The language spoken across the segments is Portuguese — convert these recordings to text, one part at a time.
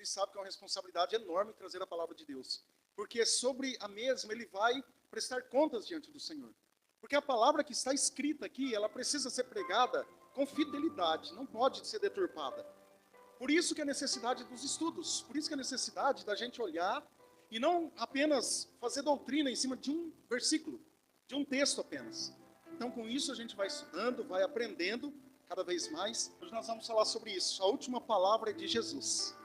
ele sabe que é uma responsabilidade enorme trazer a palavra de Deus. Porque sobre a mesma ele vai prestar contas diante do Senhor. Porque a palavra que está escrita aqui, ela precisa ser pregada com fidelidade, não pode ser deturpada. Por isso que a necessidade dos estudos, por isso que a necessidade da gente olhar e não apenas fazer doutrina em cima de um versículo, de um texto apenas. Então, com isso, a gente vai estudando, vai aprendendo cada vez mais. Hoje nós vamos falar sobre isso. A última palavra é de Jesus.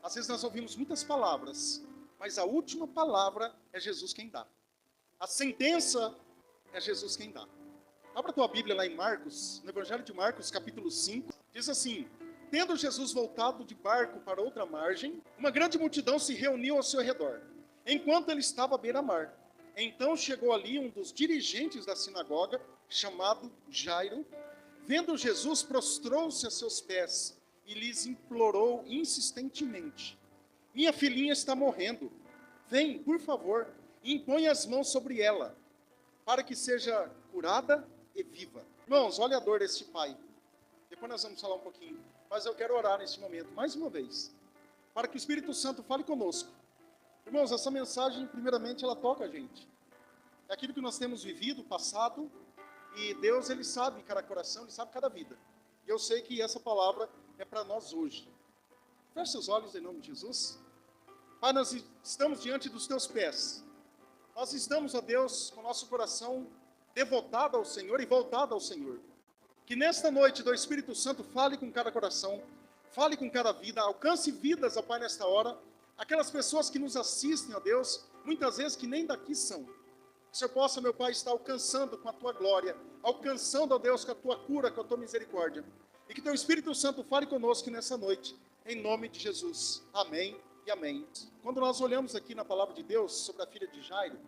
Às vezes nós ouvimos muitas palavras, mas a última palavra é Jesus quem dá. A sentença é Jesus quem dá. Abra a tua Bíblia lá em Marcos, no Evangelho de Marcos, capítulo 5. Diz assim: tendo Jesus voltado de barco para outra margem, uma grande multidão se reuniu ao seu redor, enquanto ele estava à beira-mar. Então chegou ali um dos dirigentes da sinagoga, chamado Jairo. Vendo Jesus, prostrou-se a seus pés e lhes implorou insistentemente: minha filhinha está morrendo. Vem, por favor, e impõe as mãos sobre ela, para que seja curada e viva. Irmãos, olha a dor desse pai. Depois nós vamos falar um pouquinho. Mas eu quero orar nesse momento, mais uma vez, para que o Espírito Santo fale conosco. Irmãos, essa mensagem, primeiramente, ela toca a gente. É aquilo que nós temos vivido, passado, e Deus, Ele sabe cada coração, Ele sabe cada vida. E eu sei que essa palavra é para nós hoje. Feche seus olhos em nome de Jesus. Pai, nós estamos diante dos Teus pés. Nós estamos, ó Deus, com o nosso coração devotado ao Senhor e voltado ao Senhor. Que nesta noite do Espírito Santo fale com cada coração, fale com cada vida, alcance vidas, ó Pai, nesta hora. Aquelas pessoas que nos assistem, ó Deus, muitas vezes que nem daqui são. Que o Senhor possa, meu Pai, estar alcançando com a Tua glória, alcançando, ó Deus, com a Tua cura, com a Tua misericórdia. E que Teu Espírito Santo fale conosco nessa noite, em nome de Jesus. Amém e amém. Quando nós olhamos aqui na palavra de Deus sobre a filha de Jairo,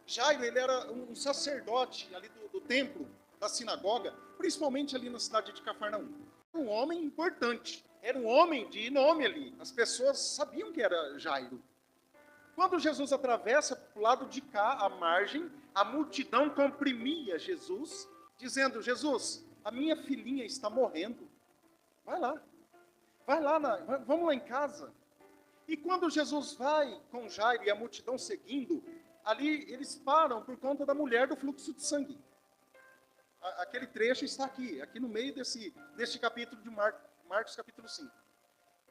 Jairo, ele era um sacerdote ali do templo, da sinagoga, principalmente ali na cidade de Cafarnaum. Um homem importante, era um homem de nome ali. As pessoas sabiam que era Jairo. Quando Jesus atravessa para o lado de cá, à margem, a multidão comprimia Jesus, dizendo: Jesus, a minha filhinha está morrendo. Vai lá, vamos lá em casa. E quando Jesus vai com Jairo e a multidão seguindo, ali eles param por conta da mulher do fluxo de sangue. Aquele trecho está aqui no meio deste capítulo de Marcos capítulo 5.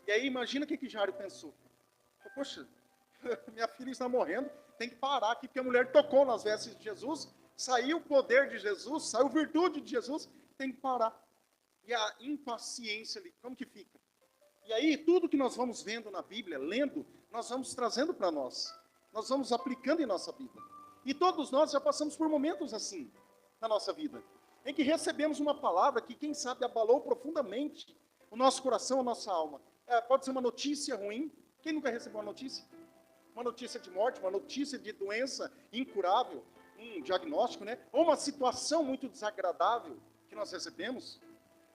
E aí imagina o que Jairo pensou. Poxa, minha filha está morrendo, tem que parar aqui, porque a mulher tocou nas vestes de Jesus, saiu o poder de Jesus, saiu a virtude de Jesus, tem que parar. E a impaciência ali, como que fica? E aí, tudo que nós vamos vendo na Bíblia, lendo, nós vamos trazendo para nós. Nós vamos aplicando em nossa vida. E todos nós já passamos por momentos assim na nossa vida, em que recebemos uma palavra que, quem sabe, abalou profundamente o nosso coração, a nossa alma. Pode ser uma notícia ruim. Quem nunca recebeu uma notícia? Uma notícia de morte, uma notícia de doença incurável, um diagnóstico, né? Ou uma situação muito desagradável que nós recebemos.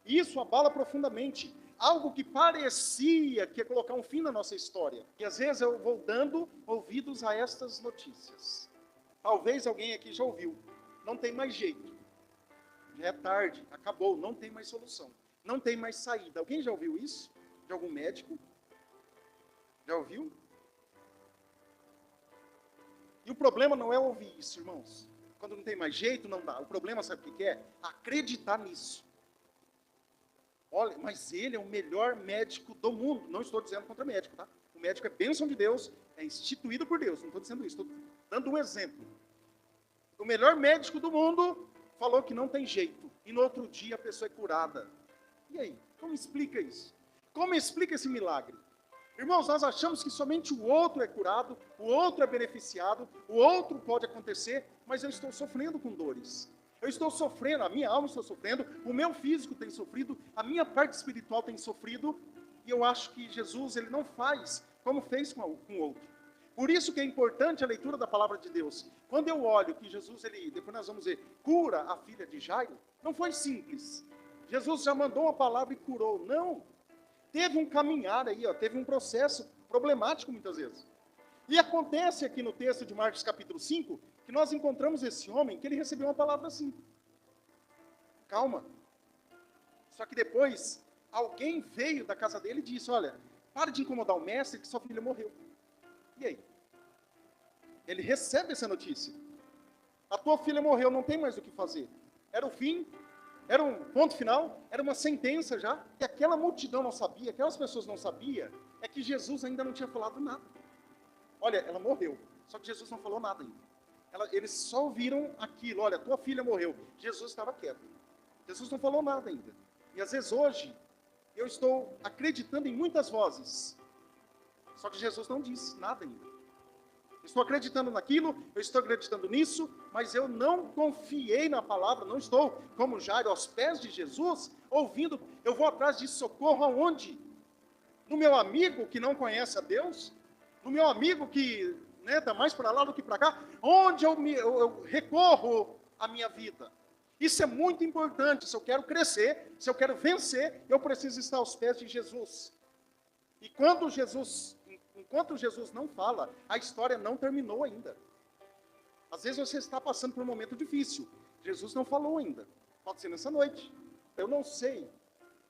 E isso abala profundamente. Algo que parecia que ia colocar um fim na nossa história. E às vezes eu vou dando ouvidos a estas notícias. Talvez alguém aqui já ouviu. Não tem mais jeito. Já é tarde, acabou, não tem mais solução. Não tem mais saída. Alguém já ouviu isso? De algum médico? Já ouviu? E o problema não é ouvir isso, irmãos. Quando não tem mais jeito, não dá. O problema, sabe o que é? Acreditar nisso. Olha, mas ele é o melhor médico do mundo. Não estou dizendo contra médico, tá? O médico é bênção de Deus, é instituído por Deus. Não estou dizendo isso, estou dando um exemplo. O melhor médico do mundo falou que não tem jeito. E no outro dia a pessoa é curada. E aí? Como explica isso? Como explica esse milagre? Irmãos, nós achamos que somente o outro é curado, o outro é beneficiado, o outro pode acontecer, mas eu estou sofrendo com dores. Eu estou sofrendo, a minha alma está sofrendo, o meu físico tem sofrido, a minha parte espiritual tem sofrido, e eu acho que Jesus, ele não faz como fez com o outro. Por isso que é importante a leitura da palavra de Deus. Quando eu olho que Jesus, ele, depois nós vamos ver, cura a filha de Jairo, não foi simples. Jesus já mandou uma palavra e curou. Não. Teve um caminhar aí, teve um processo problemático muitas vezes. E acontece aqui no texto de Marcos capítulo 5, que nós encontramos esse homem, que ele recebeu uma palavra assim. Calma. Só que depois, alguém veio da casa dele e disse: olha, Pare de incomodar o mestre que sua filha morreu. E aí? Ele recebe essa notícia. A tua filha morreu, não tem mais o que fazer. Era o fim, era um ponto final, era uma sentença já. E aquela multidão não sabia, aquelas pessoas não sabiam, é que Jesus ainda não tinha falado nada. Olha, ela morreu, só que Jesus não falou nada ainda. Eles só ouviram aquilo, olha, tua filha morreu. Jesus estava quieto. Jesus não falou nada ainda. E às vezes hoje, eu estou acreditando em muitas vozes, só que Jesus não disse nada ainda. Estou acreditando naquilo, eu estou acreditando nisso, mas eu não confiei na palavra, não estou como Jairo aos pés de Jesus, ouvindo, eu vou atrás de socorro aonde? No meu amigo que não conhece a Deus? No meu amigo que está mais para lá do que para cá? Onde eu recorro a minha vida? Isso é muito importante. Se eu quero crescer, se eu quero vencer, eu preciso estar aos pés de Jesus. E enquanto Jesus não fala, a história não terminou ainda. Às vezes você está passando por um momento difícil. Jesus não falou ainda. Pode ser nessa noite. Eu não sei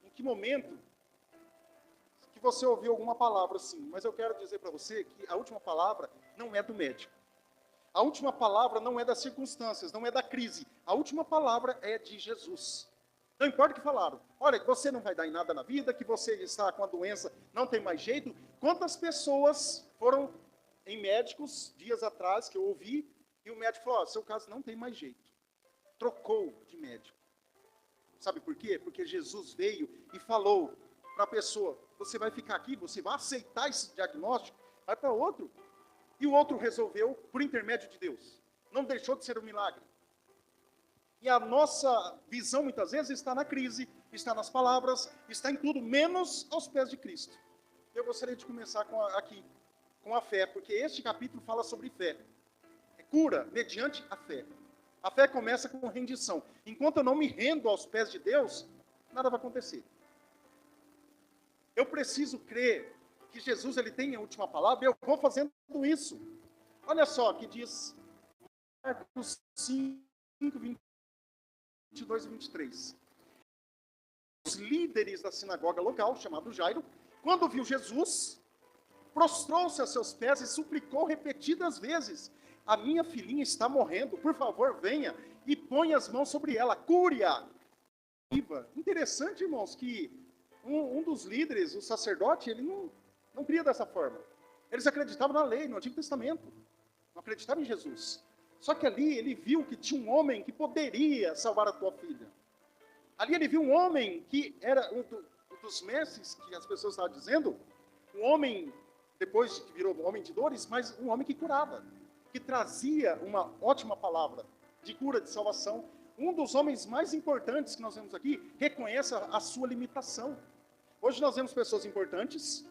em que momento que você ouviu alguma palavra assim, mas eu quero dizer para você que a última palavra não é do médico. A última palavra não é das circunstâncias, não é da crise. A última palavra é de Jesus. Não importa o que falaram. Olha, que você não vai dar em nada na vida, que você está com a doença, não tem mais jeito. Quantas pessoas foram em médicos dias atrás, que eu ouvi, e o médico falou, seu caso não tem mais jeito. Trocou de médico. Sabe por quê? Porque Jesus veio e falou para a pessoa, você vai ficar aqui, você vai aceitar esse diagnóstico, vai para outro. E o outro resolveu por intermédio de Deus. Não deixou de ser um milagre. E a nossa visão, muitas vezes, está na crise, está nas palavras, está em tudo, menos aos pés de Cristo. Eu gostaria de começar aqui, com a fé, porque este capítulo fala sobre fé. É cura mediante a fé. A fé começa com rendição. Enquanto eu não me rendo aos pés de Deus, nada vai acontecer. Eu preciso crer que Jesus ele tem a última palavra, e eu vou fazendo isso. Olha só, que diz Marcos 5, 22 e 23. Os líderes da sinagoga local, chamado Jairo, quando viu Jesus, prostrou-se a seus pés e suplicou repetidas vezes, a minha filhinha está morrendo, por favor, venha e ponha as mãos sobre ela, cure-a. Interessante, irmãos, que um dos líderes, o sacerdote, ele não cria dessa forma. Eles acreditavam na lei, no Antigo Testamento. Não acreditavam em Jesus. Só que ali ele viu que tinha um homem que poderia salvar a tua filha. Ali ele viu um homem que era um dos mestres que as pessoas estavam dizendo, um homem, depois que virou um homem de dores, mas um homem que curava, que trazia uma ótima palavra de cura, de salvação. Um dos homens mais importantes que nós vemos aqui reconhece a sua limitação. Hoje nós vemos pessoas importantes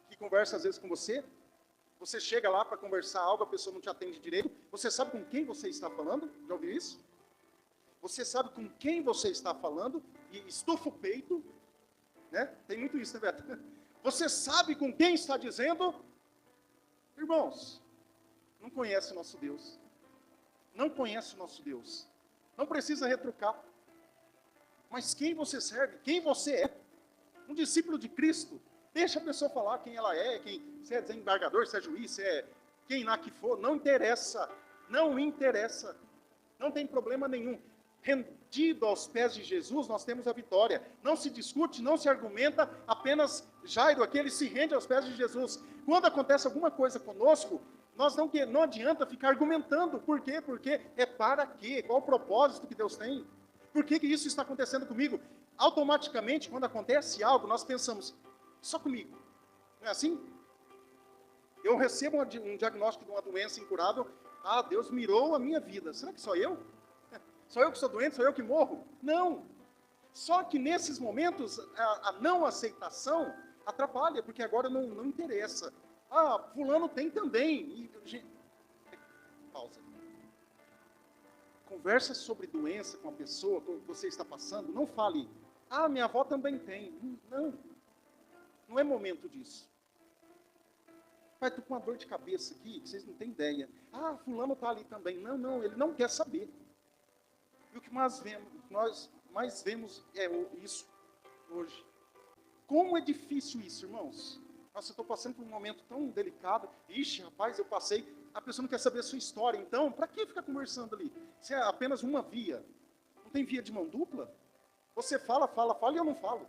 que conversam às vezes com você. Você chega lá para conversar algo, a pessoa não te atende direito. Você sabe com quem você está falando? Já ouviu isso? Você sabe com quem você está falando e estufa o peito. Né? Tem muito isso, né, Beto? Você sabe com quem está dizendo? Irmãos, não conhece o nosso Deus. Não conhece o nosse Deus. Não precisa retrucar. Mas quem você serve? Quem você é? Um discípulo de Cristo. Deixa a pessoa falar quem ela é, se é desembargador, se é juiz, se é quem lá que for. Não interessa. Não interessa. Não tem problema nenhum. Rendido aos pés de Jesus, nós temos a vitória. Não se discute, não se argumenta. Apenas Jairo, aquele se rende aos pés de Jesus. Quando acontece alguma coisa conosco, nós não adianta ficar argumentando. Por quê? Porque é para quê? Qual o propósito que Deus tem? Por que isso está acontecendo comigo? Automaticamente, quando acontece algo, nós pensamos, só comigo. Não é assim? Eu recebo um diagnóstico de uma doença incurável. Ah, Deus mirou a minha vida. Será que sou eu? Sou eu que sou doente? Sou eu que morro? Não. Só que nesses momentos, a não aceitação atrapalha, porque agora não interessa. Ah, fulano tem também. Pausa. Conversa sobre doença com a pessoa que você está passando. Não fale, ah, minha avó também tem. Não. Não é momento disso. Pai, estou com uma dor de cabeça aqui, que vocês não têm ideia. Ah, fulano está ali também. Não, ele não quer saber. E o que nós mais vemos é isso hoje. Como é difícil isso, irmãos. Nossa, eu estou passando por um momento tão delicado. Ixi, rapaz, eu passei. A pessoa não quer saber a sua história. Então, para que ficar conversando ali? Se é apenas uma via. Não tem via de mão dupla? Você fala e eu não falo.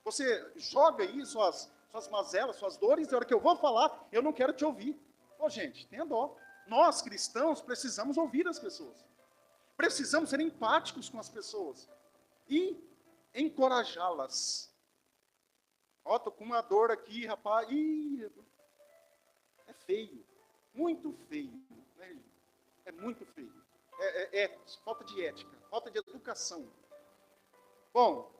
Você joga aí suas mazelas, suas dores, e a hora que eu vou falar, eu não quero te ouvir. Ô, gente, tenha dó. Nós, cristãos, precisamos ouvir as pessoas. Precisamos ser empáticos com as pessoas. E encorajá-las. Ó, tô com uma dor aqui, rapaz. Ih, é feio. Muito feio. Né? É muito feio. É falta de ética, falta de educação. Bom,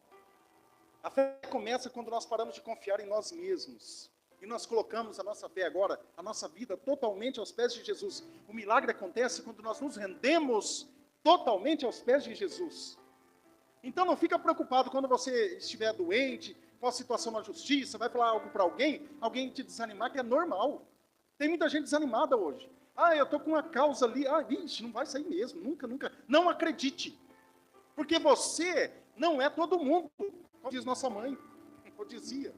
a fé começa quando nós paramos de confiar em nós mesmos. E nós colocamos a nossa fé agora, a nossa vida totalmente aos pés de Jesus. O milagre acontece quando nós nos rendemos totalmente aos pés de Jesus. Então não fica preocupado quando você estiver doente, com a situação na justiça, vai falar algo para alguém te desanimar, que é normal. Tem muita gente desanimada hoje. Ah, eu estou com uma causa ali, vixe, não vai sair mesmo, nunca. Não acredite. Porque você não é todo mundo, como diz nossa mãe, ou dizia.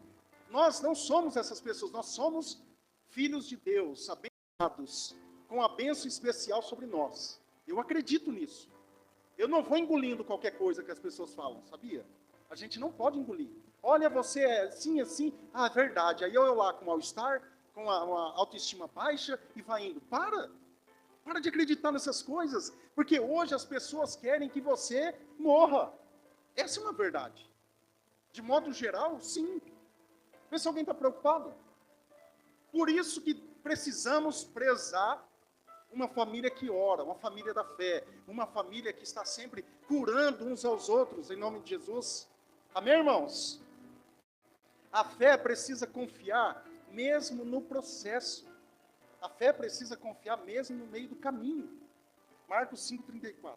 Nós não somos essas pessoas, nós somos filhos de Deus, abençoados, com a bênção especial sobre nós. Eu acredito nisso. Eu não vou engolindo qualquer coisa que as pessoas falam, sabia? A gente não pode engolir. Olha, você é assim, é verdade. Aí eu lá com mal-estar, com uma autoestima baixa e vai indo. Para de acreditar nessas coisas, porque hoje as pessoas querem que você morra. Essa é uma verdade. De modo geral, sim. Vê se alguém está preocupado. Por isso que precisamos prezar uma família que ora, uma família da fé, uma família que está sempre curando uns aos outros, em nome de Jesus. Amém, irmãos? A fé precisa confiar mesmo no processo. A fé precisa confiar mesmo no meio do caminho. Marcos 5,34.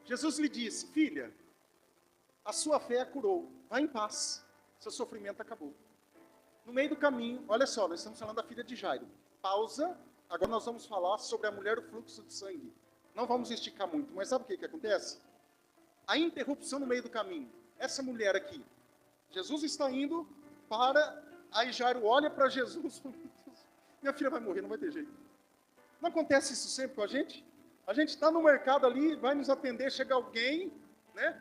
Jesus lhe disse, filha, a sua fé a curou, vá em paz, seu sofrimento acabou. No meio do caminho, olha só, nós estamos falando da filha de Jairo. Pausa, agora nós vamos falar sobre a mulher do fluxo de sangue. Não vamos esticar muito, mas sabe o que acontece? A interrupção no meio do caminho. Essa mulher aqui, Jesus está indo para... Aí Jairo olha para Jesus e fala, minha filha vai morrer, não vai ter jeito. Não acontece isso sempre com a gente? A gente está no mercado ali, vai nos atender, chega alguém, né?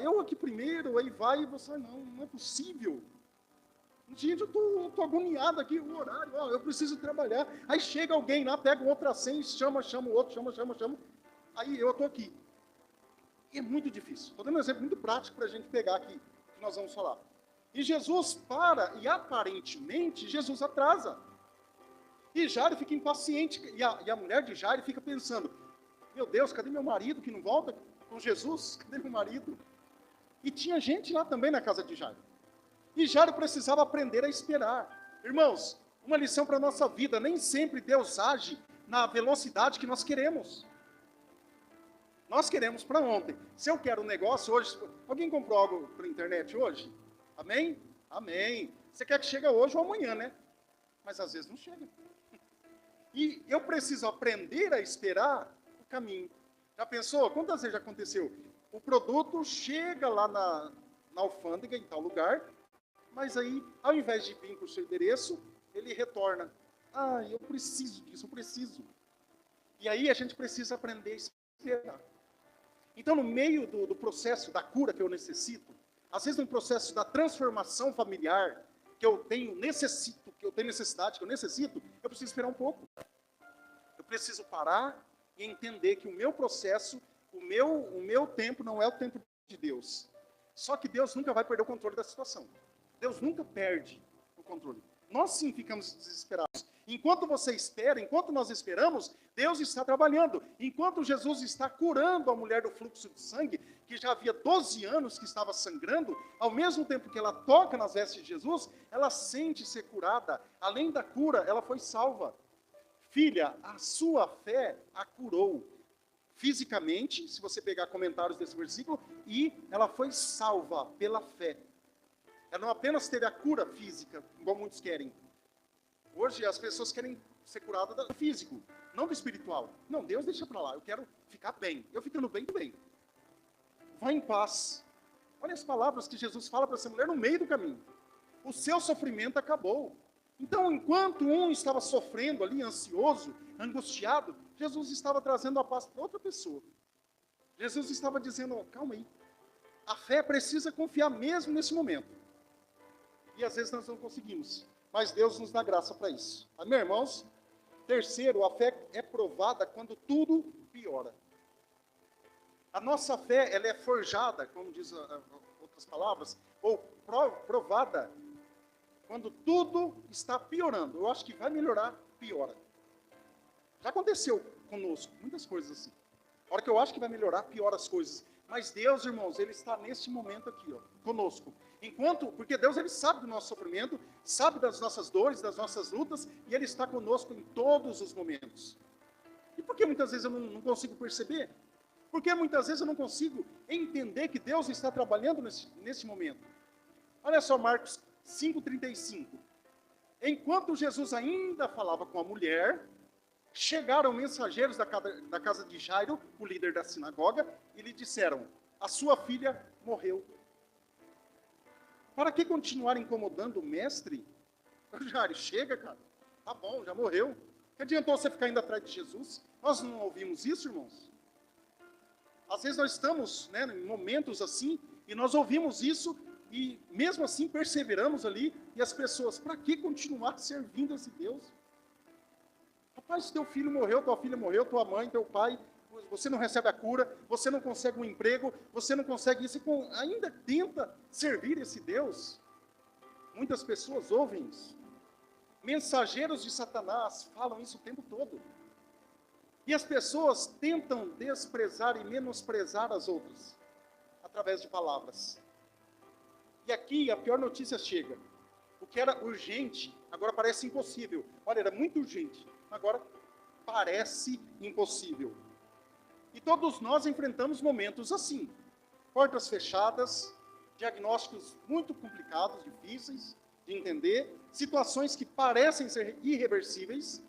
Eu aqui primeiro, aí vai e você, não é possível. Gente, eu tô agoniado aqui, o horário, eu preciso trabalhar. Aí chega alguém lá, pega o outro assim, chama o outro, chama. Aí eu estou aqui. E é muito difícil. Estou dando um exemplo muito prático para a gente pegar aqui, que nós vamos falar. E Jesus para, e aparentemente Jesus atrasa. E Jairo fica impaciente, e a mulher de Jairo fica pensando, meu Deus, cadê meu marido que não volta com Jesus? Cadê meu marido? E tinha gente lá também na casa de Jairo. E Jairo precisava aprender a esperar. Irmãos, uma lição para a nossa vida, nem sempre Deus age na velocidade que nós queremos. Nós queremos para ontem. Se eu quero um negócio hoje, alguém comprou algo pela internet hoje? Amém? Amém. Você quer que chegue hoje ou amanhã, né? Mas às vezes não chega. E eu preciso aprender a esperar o caminho. Já pensou? Quantas vezes já aconteceu? O produto chega lá na alfândega, em tal lugar, mas aí, ao invés de vir para o seu endereço, ele retorna. Eu preciso disso, eu preciso. E aí a gente precisa aprender a esperar. Então, no meio do processo da cura que eu necessito, às vezes no processo da transformação familiar, que eu tenho necessidade, que eu necessito, eu preciso esperar um pouco. Eu preciso parar e entender que o meu processo, o meu tempo não é o tempo de Deus. Só que Deus nunca vai perder o controle da situação. Deus nunca perde o controle. Nós sim ficamos desesperados. Enquanto você espera, enquanto nós esperamos, Deus está trabalhando. Enquanto Jesus está curando a mulher do fluxo de sangue, que já havia 12 anos que estava sangrando, ao mesmo tempo que ela toca nas vestes de Jesus, ela sente ser curada. Além da cura, ela foi salva. Filha, a sua fé a curou. Fisicamente, se você pegar comentários desse versículo, e ela foi salva pela fé. Ela não apenas teve a cura física, igual muitos querem. Hoje as pessoas querem ser curadas do físico, não do espiritual. Não, Deus deixa para lá, eu quero ficar bem. Eu ficando bem, tudo bem. Vá em paz. Olha as palavras que Jesus fala para essa mulher no meio do caminho. O seu sofrimento acabou. Então, enquanto um estava sofrendo ali, ansioso, angustiado, Jesus estava trazendo a paz para outra pessoa. Jesus estava dizendo, oh, calma aí. A fé precisa confiar mesmo nesse momento. E às vezes nós não conseguimos. Mas Deus nos dá graça para isso. Amém, irmãos? Terceiro, a fé é provada quando tudo piora. A nossa fé, ela é forjada, como diz outras palavras, ou provada quando tudo está piorando. Eu acho que vai melhorar, piora. Já aconteceu conosco, muitas coisas assim. A hora que eu acho que vai melhorar, piora as coisas. Mas Deus, irmãos, Ele está neste momento aqui, ó, conosco. Porque Deus, Ele sabe do nosso sofrimento, sabe das nossas dores, das nossas lutas, e Ele está conosco em todos os momentos. E por que muitas vezes eu não consigo perceber? Porque muitas vezes eu não consigo entender que Deus está trabalhando nesse momento. Olha só Marcos 5,35. Enquanto Jesus ainda falava com a mulher, chegaram mensageiros da casa de Jairo, o líder da sinagoga, e lhe disseram, a sua filha morreu. Para que continuar incomodando o mestre? Jairo, chega, cara. Tá bom, já morreu. Que adiantou você ficar indo atrás de Jesus? Nós não ouvimos isso, irmãos? Às vezes nós estamos, né, em momentos assim, e nós ouvimos isso, e mesmo assim perseveramos ali, e as pessoas, para que continuar servindo a esse Deus? Rapaz, teu filho morreu, tua filha morreu, tua mãe, teu pai, você não recebe a cura, você não consegue um emprego, você não consegue isso, e ainda tenta servir esse Deus. Muitas pessoas ouvem isso. Mensageiros de Satanás falam isso o tempo todo. E as pessoas tentam desprezar e menosprezar as outras, através de palavras. E aqui a pior notícia chega. O que era urgente, agora parece impossível. Olha, era muito urgente, agora parece impossível. E todos nós enfrentamos momentos assim. Portas fechadas, diagnósticos muito complicados, difíceis de entender, situações que parecem ser irreversíveis.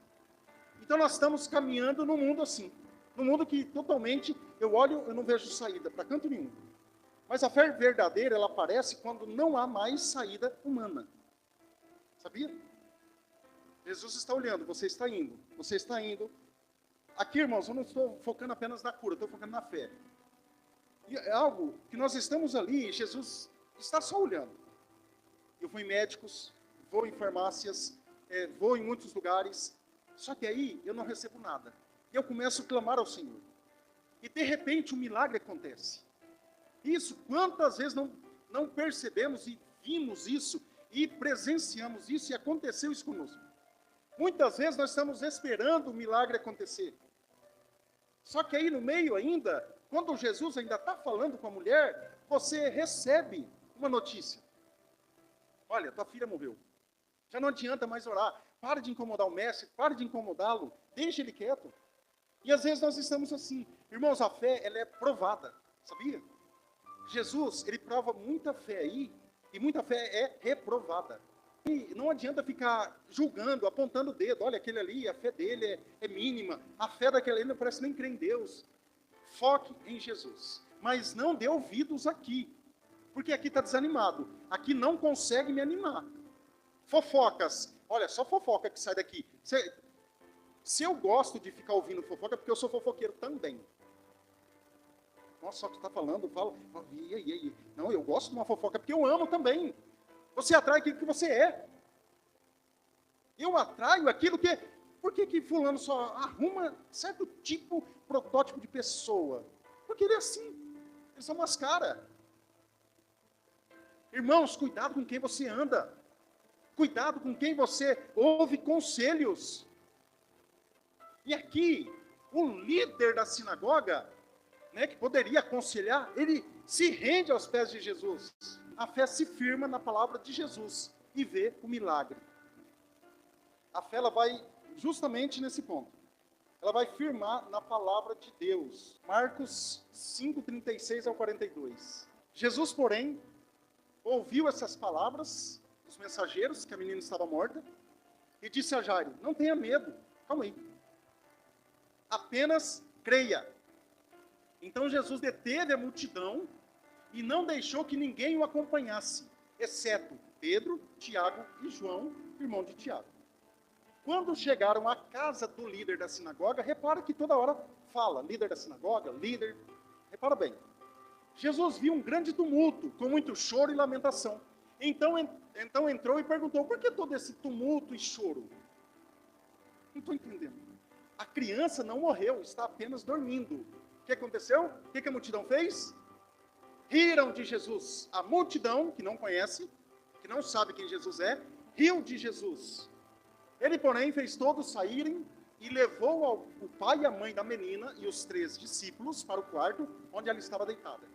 Então nós estamos caminhando num mundo assim. Num mundo que totalmente, eu olho, eu não vejo saída para canto nenhum. Mas a fé verdadeira, ela aparece quando não há mais saída humana. Sabia? Jesus está olhando, você está indo, você está indo. Aqui, irmãos, eu não estou focando apenas na cura, estou focando na fé. E é algo que nós estamos ali, Jesus está só olhando. Eu vou em médicos, vou em farmácias, vou em muitos lugares, só que aí eu não recebo nada. E eu começo a clamar ao Senhor. E de repente um milagre acontece. Isso, quantas vezes não percebemos e vimos isso, e presenciamos isso, e aconteceu isso conosco. Muitas vezes nós estamos esperando o milagre acontecer. Só que aí no meio ainda, quando Jesus ainda está falando com a mulher, você recebe uma notícia. Olha, tua filha morreu. Já não adianta mais orar. Para de incomodar o mestre, para de incomodá-lo, deixa ele quieto. E às vezes nós estamos assim. Irmãos, a fé, ela é provada, sabia? Jesus, ele prova muita fé aí, e muita fé é reprovada. E não adianta ficar julgando, apontando o dedo. Olha, aquele ali, a fé dele é mínima. A fé daquele ali não parece nem crer em Deus. Foque em Jesus. Mas não dê ouvidos aqui. Porque aqui está desanimado. Aqui não consegue me animar. Fofocas. Olha, só fofoca que sai daqui. Se eu gosto de ficar ouvindo fofoca, é porque eu sou fofoqueiro também. Nossa, só que tu está falando, fala. Não, eu gosto de uma fofoca, porque eu amo também. Você atrai aquilo que você é. Eu atraio aquilo que... Por que fulano só arruma certo tipo, protótipo de pessoa? Porque ele é assim. Ele só mascara. Irmãos, cuidado com quem você anda. Cuidado com quem você ouve conselhos. E aqui, o líder da sinagoga, né, que poderia aconselhar, ele se rende aos pés de Jesus. A fé se firma na palavra de Jesus e vê o milagre. A fé, ela vai justamente nesse ponto. Ela vai firmar na palavra de Deus. Marcos 5:36 ao 42. Jesus, porém, ouviu essas palavras dos mensageiros, que a menina estava morta, e disse a Jairo, não tenha medo, calma aí. Apenas creia. Então Jesus deteve a multidão e não deixou que ninguém o acompanhasse, exceto Pedro, Tiago e João, irmão de Tiago. Quando chegaram à casa do líder da sinagoga, repara que toda hora fala, líder da sinagoga, líder, repara bem. Jesus viu um grande tumulto, com muito choro e lamentação. Então entrou e perguntou, por que todo esse tumulto e choro? Não estou entendendo. A criança não morreu, está apenas dormindo. O que aconteceu? O que a multidão fez? Riram de Jesus. A multidão, que não conhece, que não sabe quem Jesus é, riu de Jesus. Ele, porém, fez todos saírem e levou o pai e a mãe da menina e os 3 discípulos para o quarto onde ela estava deitada.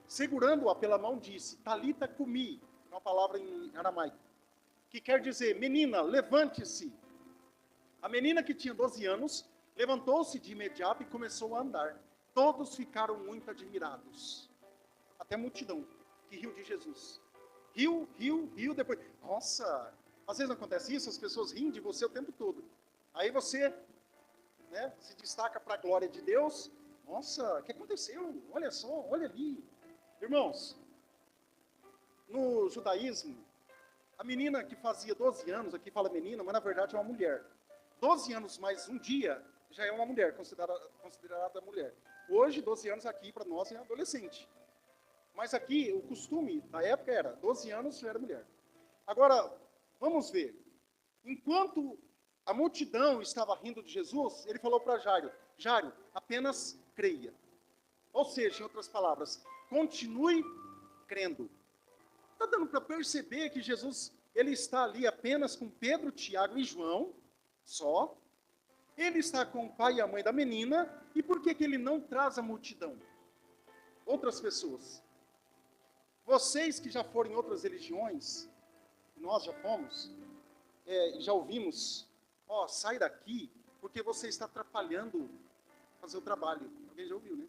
Segurando-a pela mão, disse, Talita cumi, uma palavra em aramaico, que quer dizer, menina, levante-se. A menina, que tinha 12 anos, levantou-se de imediato e começou a andar. Todos ficaram muito admirados. Até a multidão, que riu de Jesus. Riu, depois... Nossa, às vezes acontece isso, as pessoas riem de você o tempo todo. Aí você, né, se destaca para a glória de Deus. Nossa, o que aconteceu? Olha só, olha ali. Irmãos, no judaísmo, a menina que fazia 12 anos, aqui fala menina, mas na verdade é uma mulher. 12 anos mais um dia, já é uma mulher, considerada mulher. Hoje, 12 anos aqui para nós é adolescente. Mas aqui, o costume da época era, 12 anos já era mulher. Agora, vamos ver. Enquanto a multidão estava rindo de Jesus, ele falou para Jairo, Jairo, apenas creia. Ou seja, em outras palavras, continue crendo. Está dando para perceber que Jesus, ele está ali apenas com Pedro, Tiago e João, só. Ele está com o pai e a mãe da menina. E por que ele não traz a multidão? Outras pessoas. Vocês que já foram em outras religiões, nós já fomos, já ouvimos, sai daqui, porque você está atrapalhando fazer o trabalho. Alguém já ouviu, né?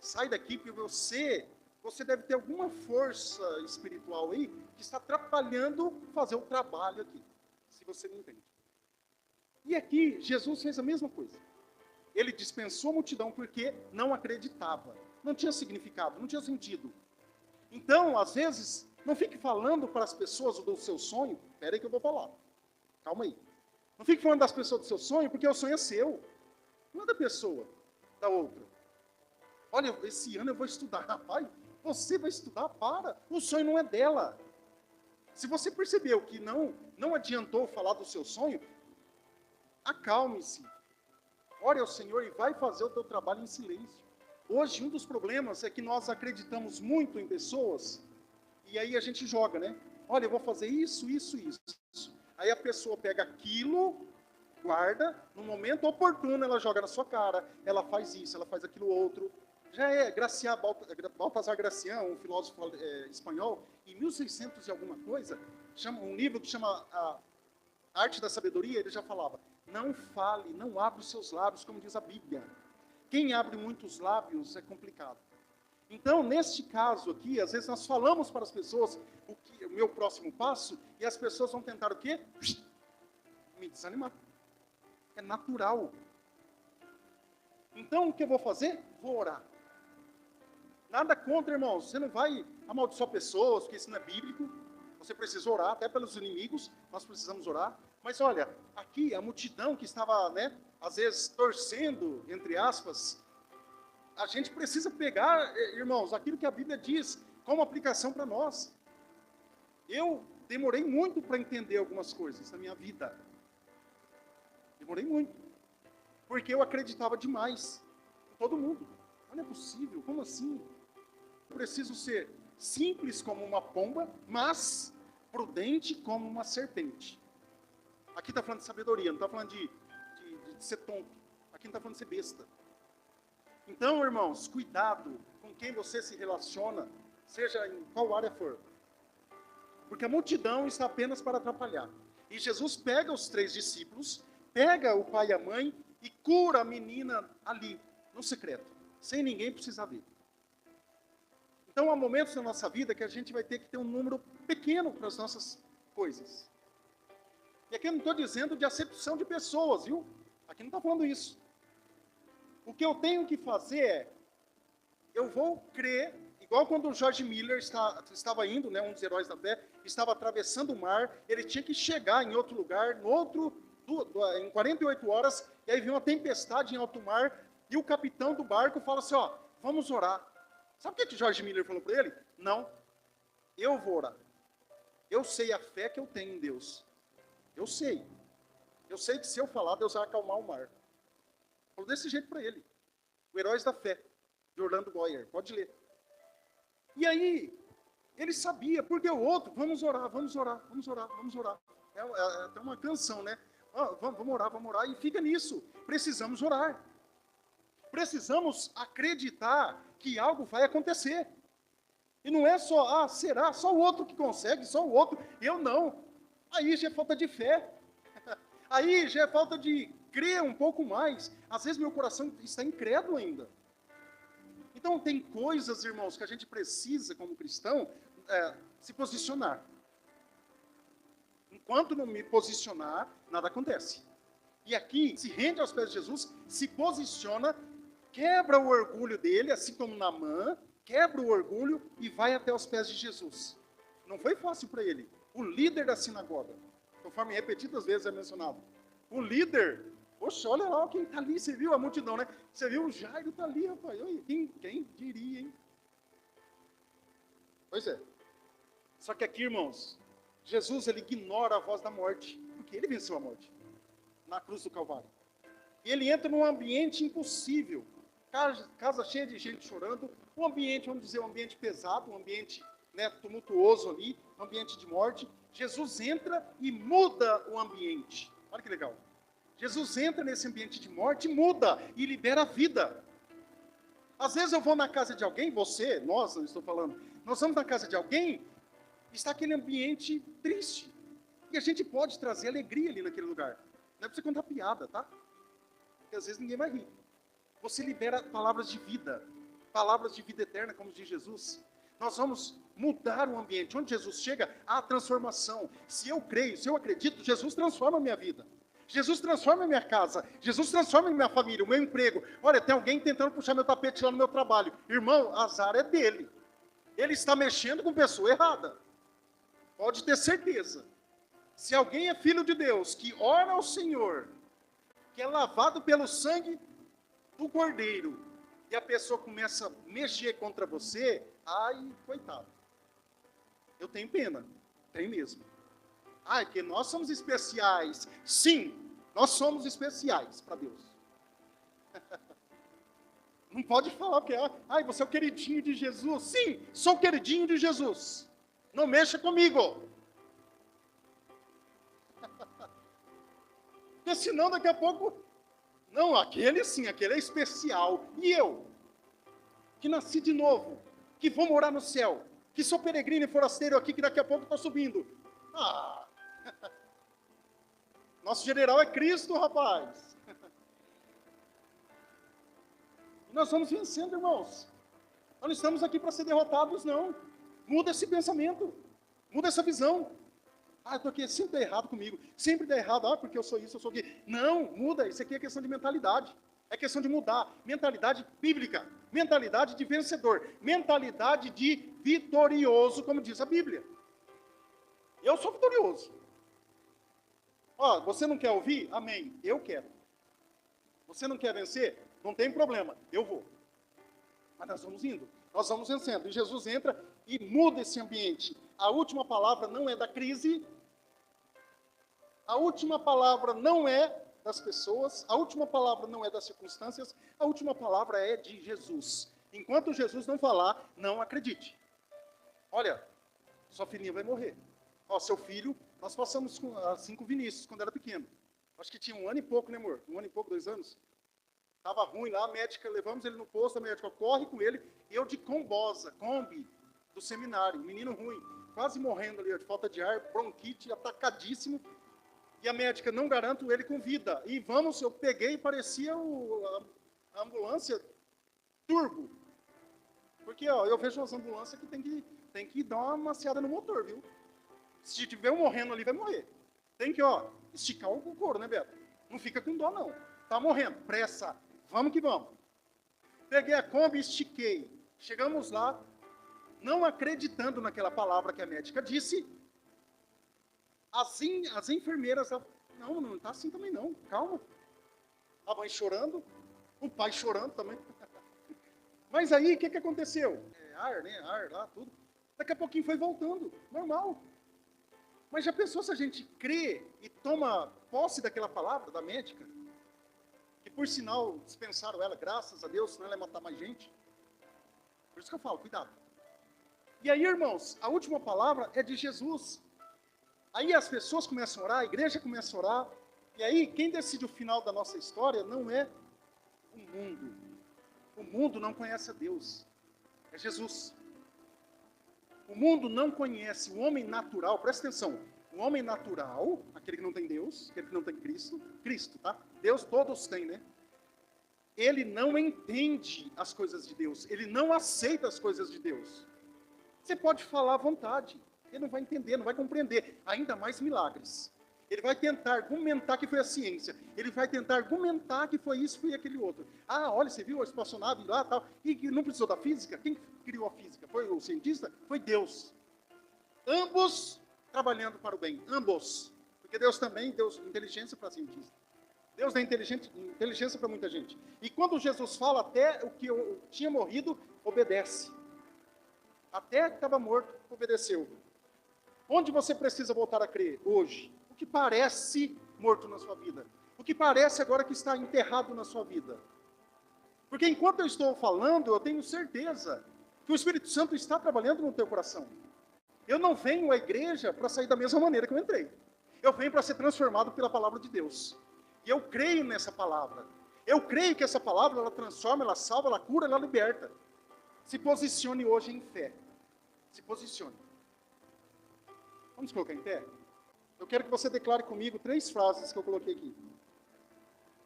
Sai daqui, porque você deve ter alguma força espiritual aí, que está atrapalhando fazer o trabalho aqui, se você não entende. E aqui, Jesus fez a mesma coisa. Ele dispensou a multidão porque não acreditava. Não tinha significado, não tinha sentido. Então, às vezes, não fique falando para as pessoas do seu sonho. Espera aí que eu vou falar. Calma aí. Não fique falando das pessoas do seu sonho, porque o sonho é seu. Não é da pessoa, da outra. Olha, esse ano eu vou estudar. Rapaz, você vai estudar? Para. O sonho não é dela. Se você percebeu que não adiantou falar do seu sonho, acalme-se. Ore ao Senhor e vai fazer o teu trabalho em silêncio. Hoje, um dos problemas é que nós acreditamos muito em pessoas e aí a gente joga, né? Olha, eu vou fazer isso. Aí a pessoa pega aquilo, guarda, no momento oportuno ela joga na sua cara, ela faz isso, ela faz aquilo outro. Já é Baltasar Gracián, um filósofo espanhol, em 1600 e alguma coisa, um livro que chama A Arte da Sabedoria, ele já falava, não fale, não abra os seus lábios, como diz a Bíblia. Quem abre muitos lábios é complicado. Então, neste caso aqui, às vezes nós falamos para as pessoas o meu próximo passo, e as pessoas vão tentar o quê? Me desanimar. É natural. Então, o que eu vou fazer? Vou orar. Nada contra, irmãos. Você não vai amaldiçoar pessoas, porque isso não é bíblico. Você precisa orar, até pelos inimigos, nós precisamos orar. Mas olha, aqui a multidão que estava, às vezes torcendo, entre aspas, a gente precisa pegar, irmãos, aquilo que a Bíblia diz como aplicação para nós. Eu demorei muito para entender algumas coisas na minha vida. Demorei muito. Porque eu acreditava demais em todo mundo. Não é possível, como assim? Eu preciso ser simples como uma pomba, mas prudente como uma serpente. Aqui está falando de sabedoria, não está falando de ser tonto. Aqui não está falando de ser besta. Então, irmãos, cuidado com quem você se relaciona, seja em qual área for. Porque a multidão está apenas para atrapalhar. E Jesus pega os 3 discípulos, pega o pai e a mãe e cura a menina ali, no secreto, sem ninguém precisar ver. Então, há momentos na nossa vida que a gente vai ter que ter um número pequeno para as nossas coisas. E aqui eu não estou dizendo de acepção de pessoas, viu? Aqui não está falando isso. O que eu tenho que fazer é, eu vou crer, e Igual quando o George Miller estava indo, né, um dos heróis da fé, estava atravessando o mar, ele tinha que chegar em outro lugar, em 48 horas, e aí viu uma tempestade em alto mar, e o capitão do barco fala assim, ó, vamos orar. Sabe o que George Miller falou para ele? Não, eu vou orar. Eu sei a fé que eu tenho em Deus. Eu sei. Eu sei que se eu falar, Deus vai acalmar o mar. Falou desse jeito para ele. O Heróis da Fé, de Orlando Boyer. Pode ler. E aí, ele sabia, porque o outro, vamos orar, vamos orar, vamos orar, vamos orar. É até uma canção, né? Vamos orar, e fica nisso. Precisamos orar. Precisamos acreditar que algo vai acontecer. E não é só, será? Só o outro que consegue, só o outro. Eu não. Aí já é falta de fé. Aí já é falta de crer um pouco mais. Às vezes meu coração está incrédulo ainda. Então tem coisas, irmãos, que a gente precisa, como cristão, se posicionar. Enquanto não me posicionar, nada acontece. E aqui, se rende aos pés de Jesus, se posiciona, quebra o orgulho dele, assim como Naamã, quebra o orgulho e vai até os pés de Jesus. Não foi fácil para ele. O líder da sinagoga, conforme repetidas vezes é mencionado. O líder, poxa, olha lá quem está ali, você viu a multidão, né? Você viu o Jairo está ali, rapaz. Quem diria, hein? Pois é. Só que aqui, irmãos, Jesus, ele ignora a voz da morte, porque ele venceu a morte na cruz do Calvário. E ele entra num ambiente impossível, casa cheia de gente chorando, um ambiente, vamos dizer, um ambiente pesado, um ambiente, né, tumultuoso ali, um ambiente de morte. Jesus entra e muda o ambiente. Olha que legal. Jesus entra nesse ambiente de morte, muda e libera a vida. Às vezes eu vou na casa de alguém, você, nós, não estou falando, nós vamos na casa de alguém, está aquele ambiente triste. E a gente pode trazer alegria ali naquele lugar. Não é para você contar piada, tá? Porque às vezes ninguém vai rir. Você libera palavras de vida eterna, como diz Jesus. Nós vamos mudar o ambiente. Onde Jesus chega, há transformação. Se eu creio, se eu acredito, Jesus transforma a minha vida. Jesus transforma a minha casa. Jesus transforma a minha família, o meu emprego. Olha, tem alguém tentando puxar meu tapete lá no meu trabalho. Irmão, azar é dele. Ele está mexendo com pessoa errada. Pode ter certeza. Se alguém é filho de Deus, que ora ao Senhor, que é lavado pelo sangue do Cordeiro, e a pessoa começa a mexer contra você, ai, coitado. Eu tenho pena, tenho mesmo. É que nós somos especiais. Sim, nós somos especiais para Deus. Não pode falar que você é o queridinho de Jesus. Sim, sou o queridinho de Jesus. Não mexa comigo. Porque senão daqui a pouco... Não, aquele sim, aquele é especial. E eu, que nasci de novo, que vou morar no céu, que sou peregrino e forasteiro aqui, que daqui a pouco estou subindo. Nosso general é Cristo, rapaz. E nós vamos vencendo, irmãos. Nós não estamos aqui para ser derrotados, não. Muda esse pensamento. Muda essa visão. Eu estou aqui, sempre dá errado comigo. Sempre dá errado, porque eu sou isso, eu sou aquilo. Não, muda. Isso aqui é questão de mentalidade. É questão de mudar. Mentalidade bíblica. Mentalidade de vencedor. Mentalidade de vitorioso, como diz a Bíblia. Eu sou vitorioso. Você não quer ouvir? Amém. Eu quero. Você não quer vencer? Não tem problema. Eu vou. Mas nós vamos indo. Nós vamos vencendo. E Jesus entra e muda esse ambiente. A última palavra não é da crise. A última palavra não é das pessoas. A última palavra não é das circunstâncias. A última palavra é de Jesus. Enquanto Jesus não falar, não acredite. Olha, sua filhinha vai morrer. Seu filho, nós passamos assim com o Vinícius, quando era pequeno. Acho que tinha 1 ano e pouco, né, amor? 1 ano e pouco, 2 anos. Estava ruim lá, a médica, levamos ele no posto, a médica corre com ele, eu de Kombi, do seminário, menino ruim, quase morrendo ali, de falta de ar, bronquite, atacadíssimo, e a médica, não garanto ele com vida. E eu peguei, parecia a ambulância turbo. Porque, eu vejo as ambulâncias que tem que dar uma maciada no motor, viu? Se tiver um morrendo ali, vai morrer. Tem que, esticar o couro, né, Beto? Não fica com dó, não. Tá morrendo, pressa. Vamos que vamos. Peguei a Kombi e estiquei. Chegamos lá, não acreditando naquela palavra que a médica disse, as enfermeiras, não está assim também não, calma. A mãe chorando, o pai chorando também. Mas aí, o que aconteceu? Ar, né? Ar lá, tudo. Daqui a pouquinho foi voltando, normal. Mas já pensou se a gente crê e toma posse daquela palavra da médica? Que por sinal dispensaram ela, graças a Deus, senão ela ia matar mais gente. Por isso que eu falo, cuidado. E aí, irmãos, a última palavra é de Jesus. Aí as pessoas começam a orar, a igreja começa a orar. E aí, quem decide o final da nossa história não é o mundo. O mundo não conhece a Deus. É Jesus. O mundo não conhece o homem natural, presta atenção. O homem natural, aquele que não tem Deus, aquele que não tem Cristo, Cristo, tá? Deus todos têm, né? Ele não entende as coisas de Deus. Ele não aceita as coisas de Deus. Você pode falar à vontade. Ele não vai entender, não vai compreender. Ainda mais milagres. Ele vai tentar argumentar que foi a ciência. Ele vai tentar argumentar que foi isso, foi aquele outro. Ah, olha, você viu a espaçonave lá, tal. E não precisou da física? Quem criou a física? Foi o cientista? Foi Deus. Ambos trabalhando para o bem. Ambos. Porque Deus também deu inteligência para cientista. Deus dá inteligência para muita gente. E quando Jesus fala, até o que eu tinha morrido, obedece. Até que estava morto, obedeceu. Onde você precisa voltar a crer hoje? O que parece morto na sua vida? O que parece agora que está enterrado na sua vida? Porque enquanto eu estou falando, eu tenho certeza que o Espírito Santo está trabalhando no teu coração. Eu não venho à igreja para sair da mesma maneira que eu entrei. Eu venho para ser transformado pela palavra de Deus. E eu creio nessa palavra. Eu creio que essa palavra, ela transforma, ela salva, ela cura, ela liberta. Se posicione hoje em fé. Se posicione. Vamos colocar em pé? Eu quero que você declare comigo 3 frases que eu coloquei aqui.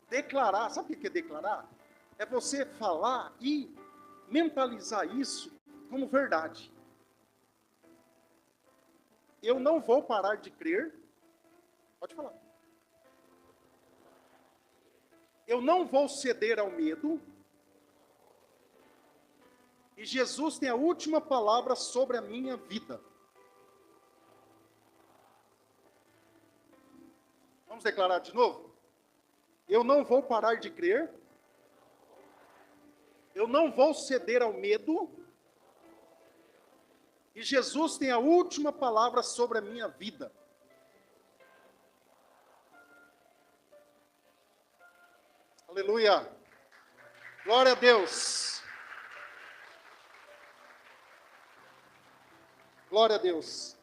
Declarar, sabe o que é declarar? É você falar e mentalizar isso como verdade. Eu não vou parar de crer. Pode falar. Eu não vou ceder ao medo. E Jesus tem a última palavra sobre a minha vida. Vamos declarar de novo? Eu não vou parar de crer. Eu não vou ceder ao medo. E Jesus tem a última palavra sobre a minha vida. Aleluia. Glória a Deus. Glória a Deus.